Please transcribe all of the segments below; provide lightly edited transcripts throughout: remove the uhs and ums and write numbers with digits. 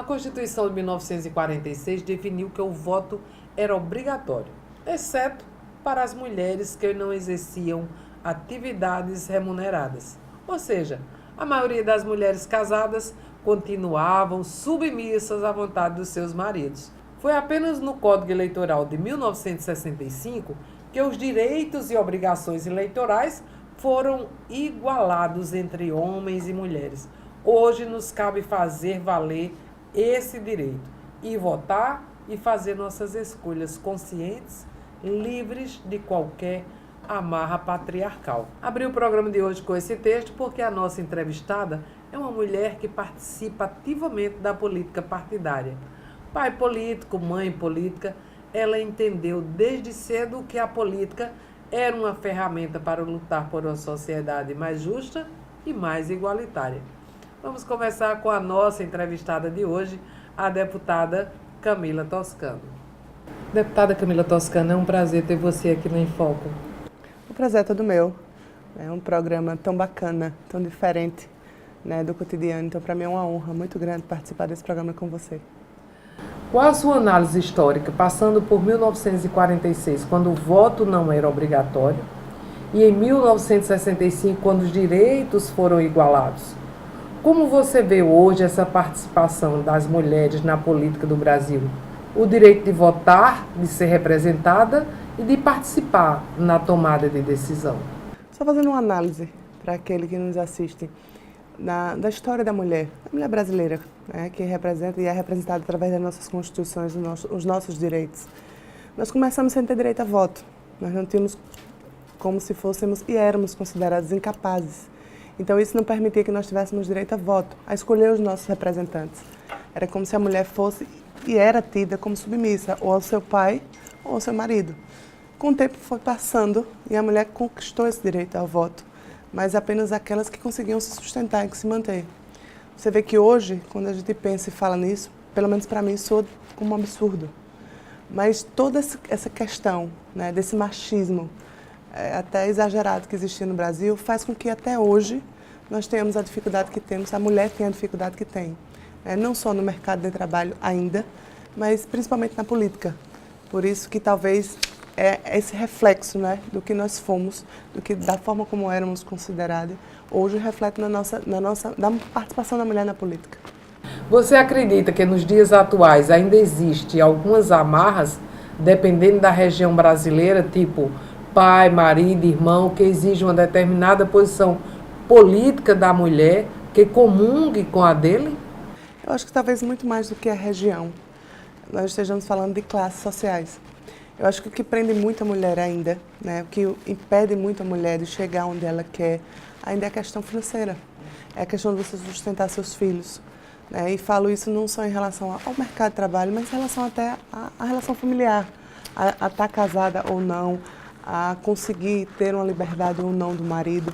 A Constituição de 1946 definiu que o voto era obrigatório, exceto para as mulheres que não exerciam atividades remuneradas. Ou seja, a maioria das mulheres casadas continuavam submissas à vontade dos seus maridos. Foi apenas no Código Eleitoral de 1965 que os direitos e obrigações eleitorais foram igualados entre homens e mulheres. Hoje nos cabe fazer valer esse direito e votar e fazer nossas escolhas conscientes, livres de qualquer amarra patriarcal. Abri o programa de hoje com esse texto porque a nossa entrevistada é uma mulher que participa ativamente da política partidária. Pai político, mãe política, ela entendeu desde cedo que a política era uma ferramenta para lutar por uma sociedade mais justa e mais igualitária. Vamos começar com a nossa entrevistada de hoje, a deputada Camila Toscano. Deputada Camila Toscano, é um prazer ter você aqui no Em Foco. O prazer é todo meu. É um programa tão bacana, tão diferente, né, do cotidiano. Então, para mim é uma honra muito grande participar desse programa com você. Qual a sua análise histórica, passando por 1946, quando o voto não era obrigatório, e em 1965, quando os direitos foram igualados? Como você vê hoje essa participação das mulheres na política do Brasil? O direito de votar, de ser representada e de participar na tomada de decisão. Só fazendo uma análise para aquele que nos assiste da história da mulher brasileira, né, que representa e é representada através das nossas constituições, os nossos direitos. Nós começamos sem ter direito a voto. Nós não tínhamos como se fôssemos e éramos considerados incapazes. Então isso não permitia que nós tivéssemos direito a voto, a escolher os nossos representantes. Era como se a mulher fosse e era tida como submissa, ou ao seu pai ou ao seu marido. Com o tempo foi passando e a mulher conquistou esse direito ao voto, mas apenas aquelas que conseguiam se sustentar e que se manter. Você vê que hoje, quando a gente pensa e fala nisso, pelo menos para mim, soa como um absurdo. Mas toda essa questão, né, desse machismo, até exagerado que existia no Brasil, faz com que até hoje nós tenhamos a dificuldade que temos, a mulher tem a dificuldade que tem. Não só no mercado de trabalho ainda, mas principalmente na política. Por isso que talvez é esse reflexo, né, do que nós fomos, da forma como éramos considerados, hoje reflete na participação da mulher na política. Você acredita que nos dias atuais ainda existe algumas amarras, dependendo da região brasileira, tipo pai, marido, irmão, que exigem uma determinada posição política da mulher que comungue com a dele? Eu acho que talvez muito mais do que a região, nós estejamos falando de classes sociais. Eu acho que o que prende muito a mulher ainda, né, o que impede muito a mulher de chegar onde ela quer, ainda é a questão financeira. É a questão de você sustentar seus filhos. Né, e falo isso não só em relação ao mercado de trabalho, mas em relação até à relação familiar. A estar casada ou não, a conseguir ter uma liberdade ou não do marido,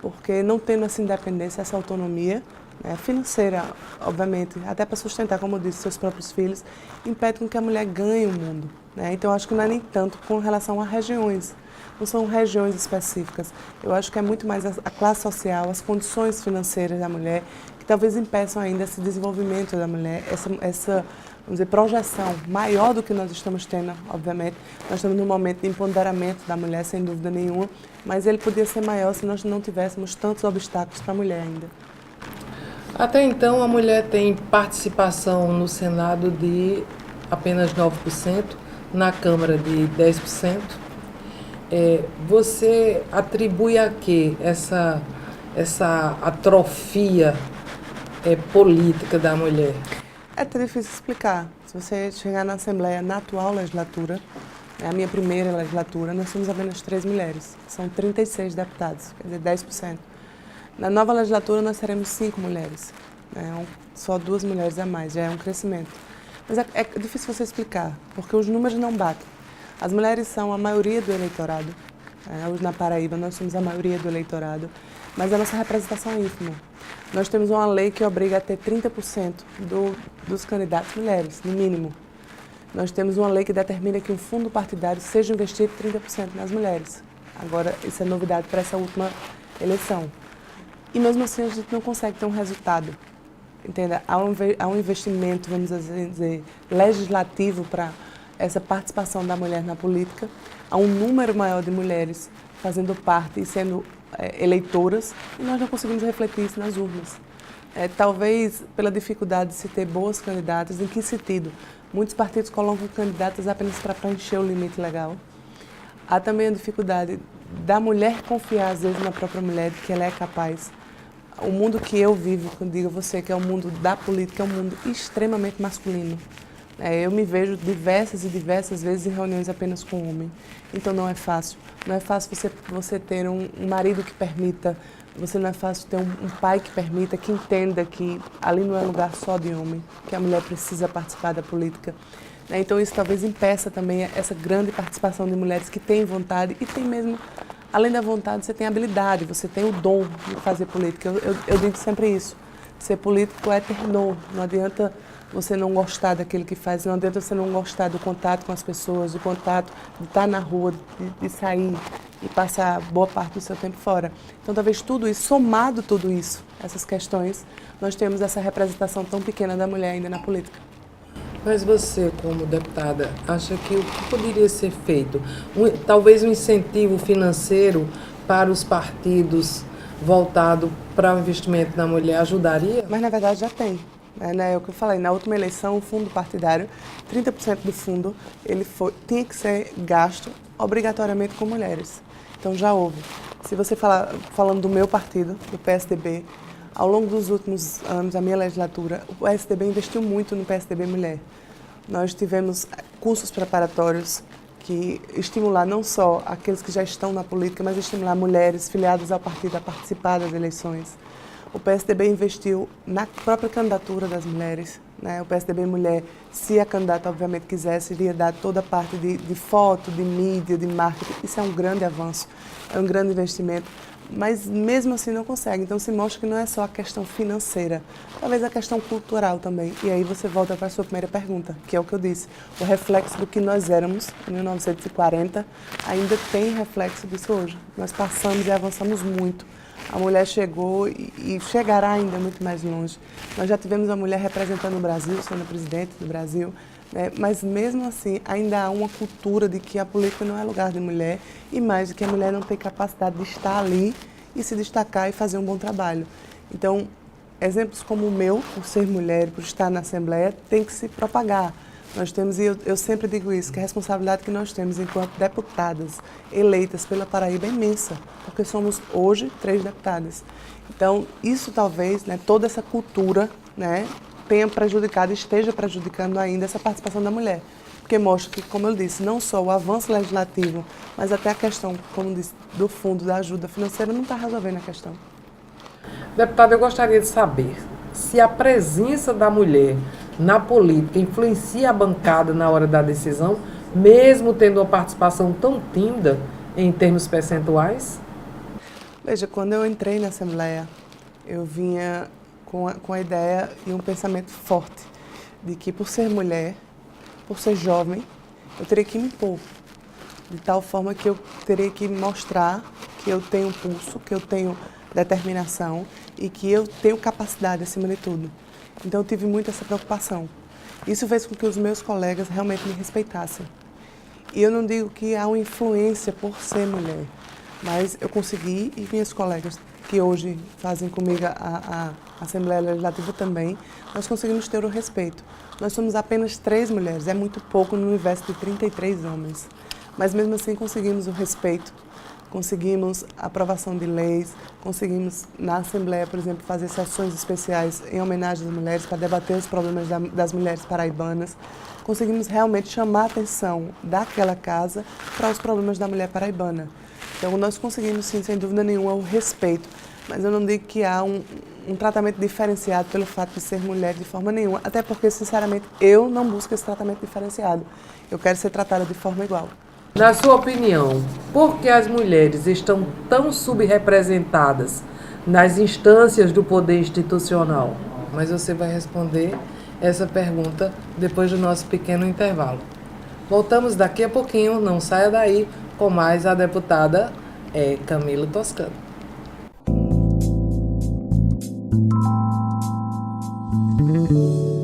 porque não tendo essa independência, essa autonomia, né, financeira, obviamente, até para sustentar, como eu disse, seus próprios filhos, impede com que a mulher ganhe o mundo. Né? Então, acho que não é nem tanto com relação a regiões, não são regiões específicas. Eu acho que é muito mais a classe social, as condições financeiras da mulher, que talvez impeçam ainda esse desenvolvimento da mulher, essa vamos dizer, projeção maior do que nós estamos tendo, obviamente. Nós estamos num momento de empoderamento da mulher, sem dúvida nenhuma, mas ele podia ser maior se nós não tivéssemos tantos obstáculos para a mulher ainda. Até então, a mulher tem participação no Senado de apenas 9%, na Câmara de 10%. Você atribui a quê essa atrofia política da mulher? É até difícil explicar. Se você chegar na Assembleia, na atual legislatura, a minha primeira legislatura, nós somos apenas 3 mulheres. São 36 deputados, quer dizer, 10%. Na nova legislatura, nós teremos 5 mulheres. Só 2 mulheres a mais, já é um crescimento. Mas é difícil você explicar, porque os números não batem. As mulheres são a maioria do eleitorado. Hoje na Paraíba, nós somos a maioria do eleitorado, mas a nossa representação é ínfima. Nós temos uma lei que obriga a ter 30% dos candidatos mulheres, no mínimo. Nós temos uma lei que determina que um fundo partidário seja investido 30% nas mulheres. Agora, isso é novidade para essa última eleição. E mesmo assim, a gente não consegue ter um resultado. Entenda, há um investimento, vamos dizer, legislativo para essa participação da mulher na política, há um número maior de mulheres fazendo parte e sendo eleitoras, e nós não conseguimos refletir isso nas urnas. Talvez pela dificuldade de se ter boas candidatas, em que sentido? Muitos partidos colocam candidatas apenas para preencher o limite legal. Há também a dificuldade da mulher confiar, às vezes, na própria mulher, de que ela é capaz. O mundo que eu vivo, quando digo a você que é o mundo da política, é um mundo extremamente masculino. Eu me vejo diversas e diversas vezes em reuniões apenas com homem. Então não é fácil. Não é fácil você ter um marido que permita, não é fácil ter um pai que permita, que entenda que ali não é lugar só de homem, que a mulher precisa participar da política. Então isso talvez impeça também essa grande participação de mulheres que têm vontade e tem mesmo. Além da vontade, você tem habilidade, você tem o dom de fazer política. Eu digo sempre isso. Ser político é ter dom. Não adianta você não gostar daquilo que faz, não adianta você não gostar do contato com as pessoas, do contato de estar na rua, de sair e passar boa parte do seu tempo fora. Então, talvez tudo isso, somado tudo isso, essas questões, nós temos essa representação tão pequena da mulher ainda na política. Mas você, como deputada, acha que o que poderia ser feito? Talvez um incentivo financeiro para os partidos voltado para o investimento na mulher ajudaria? Mas, na verdade, já tem. É o que eu falei, na última eleição, o fundo partidário, 30% do fundo tinha que ser gasto obrigatoriamente com mulheres. Então, já houve. Se você falando do meu partido, do PSDB, ao longo dos últimos anos, da minha legislatura, o PSDB investiu muito no PSDB Mulher. Nós tivemos cursos preparatórios que estimular não só aqueles que já estão na política, mas estimular mulheres filiadas ao partido a participar das eleições. O PSDB investiu na própria candidatura das mulheres. O PSDB Mulher, se a candidata obviamente quisesse, iria dar toda a parte de foto, de mídia, de marketing. Isso é um grande avanço, é um grande investimento. Mas mesmo assim não consegue. Então se mostra que não é só a questão financeira, talvez a questão cultural também. E aí você volta para a sua primeira pergunta, que é o que eu disse. O reflexo do que nós éramos em 1940 ainda tem reflexo disso hoje. Nós passamos e avançamos muito. A mulher chegou e chegará ainda muito mais longe. Nós já tivemos a mulher representando o Brasil, sendo presidente do Brasil. Mas mesmo assim ainda há uma cultura de que a política não é lugar de mulher e mais de que a mulher não tem capacidade de estar ali e se destacar e fazer um bom trabalho. Então, exemplos como o meu, por ser mulher, por estar na Assembleia, tem que se propagar. Nós temos, e eu sempre digo isso, que a responsabilidade que nós temos enquanto deputadas eleitas pela Paraíba é imensa, porque somos hoje 3 deputadas. Então, isso talvez, toda essa cultura, tenha prejudicado e esteja prejudicando ainda essa participação da mulher. Porque mostra que, como eu disse, não só o avanço legislativo, mas até a questão, como disse, do fundo da ajuda financeira não está resolvendo a questão. Deputada, eu gostaria de saber se a presença da mulher na política influencia a bancada na hora da decisão, mesmo tendo uma participação tão tímida em termos percentuais? Veja, quando eu entrei na Assembleia, eu vinha com a ideia e um pensamento forte de que, por ser mulher, por ser jovem, eu teria que me impor, de tal forma que eu teria que mostrar que eu tenho pulso, que eu tenho determinação e que eu tenho capacidade acima de tudo. Então eu tive muito essa preocupação. Isso fez com que os meus colegas realmente me respeitassem. E eu não digo que há uma influência por ser mulher, mas eu consegui, e minhas colegas que hoje fazem comigo a Assembleia Legislativa também, nós conseguimos ter o respeito. Nós somos apenas 3 mulheres, é muito pouco no universo de 33 homens. Mas mesmo assim conseguimos o respeito, conseguimos a aprovação de leis, conseguimos na Assembleia, por exemplo, fazer sessões especiais em homenagem às mulheres para debater os problemas das mulheres paraibanas. Conseguimos realmente chamar a atenção daquela casa para os problemas da mulher paraibana. Então nós conseguimos, sim, sem dúvida nenhuma, o respeito, mas eu não digo que há um tratamento diferenciado pelo fato de ser mulher de forma nenhuma, até porque, sinceramente, eu não busco esse tratamento diferenciado. Eu quero ser tratada de forma igual. Na sua opinião, por que as mulheres estão tão subrepresentadas nas instâncias do poder institucional? Mas você vai responder essa pergunta depois do nosso pequeno intervalo. Voltamos daqui a pouquinho, não saia daí, com mais a deputada Camila Toscano. Música